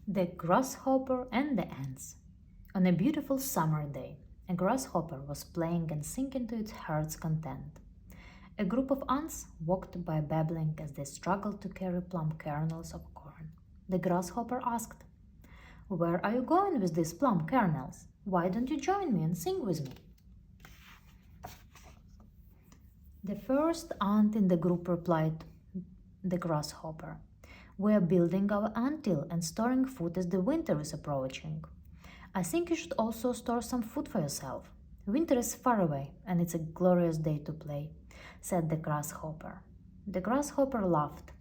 The Grasshopper and the Ants. On a beautiful summer day, a grasshopper was playing and singing to its heart's content. A group of ants walked by babbling as they struggled to carry plum kernels of corn. The grasshopper asked, "Where are you going with these plum kernels? Why don't you join me and sing with me?" The first ant in the group replied, the grasshopper, "We are building our anthill and storing food as the winter is approaching. I think you should also store some food for yourself. Winter is far away and it's a glorious day to play," said the grasshopper. The grasshopper laughed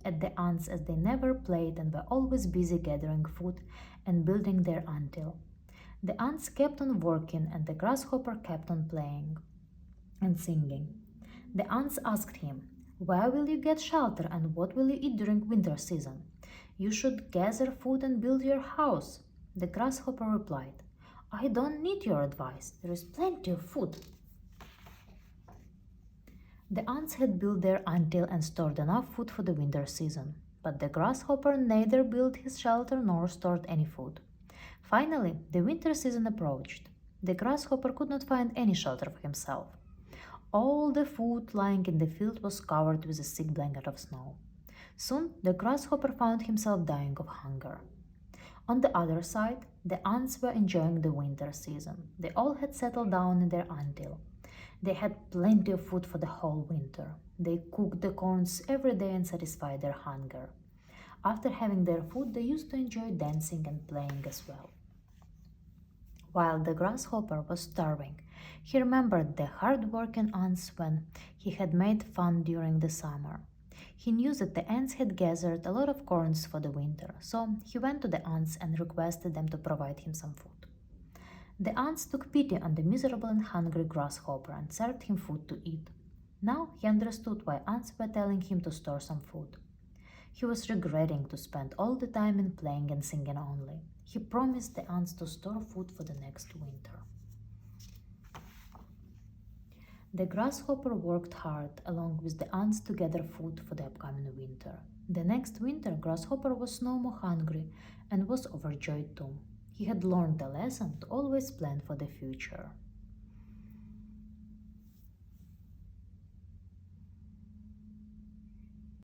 at the ants as they never played and were always busy gathering food and building their anthill. The ants kept on working and the grasshopper kept on playing and singing. The ants asked him, "Where will you get shelter and what will you eat during winter season? You should gather food and build your house." The grasshopper replied, "I don't need your advice. There is plenty of food." The ants had built their anthill and stored enough food for the winter season, but the grasshopper neither built his shelter nor stored any food. Finally, the winter season approached. The grasshopper could not find any shelter for himself. All the food lying in the field was covered with a thick blanket of snow. Soon the grasshopper found himself dying of hunger. On the other side, the ants were enjoying the winter season. They all had settled down in their anthill. They had plenty of food for the whole winter. They cooked the corns every day and satisfied their hunger. After having their food, they used to enjoy dancing and playing as well. While the grasshopper was starving, he remembered the hard-working ants when he had made fun during the summer. He knew that the ants had gathered a lot of corns for the winter, so he went to the ants and requested them to provide him some food. The ants took pity on the miserable and hungry grasshopper and served him food to eat. Now he understood why ants were telling him to store some food. He was regretting to spend all the time in playing and singing only. He promised the ants to store food for the next winter. The grasshopper worked hard along with the ants to gather food for the upcoming winter. The next winter, Grasshopper was no more hungry and was overjoyed too. He had learned the lesson to always plan for the future.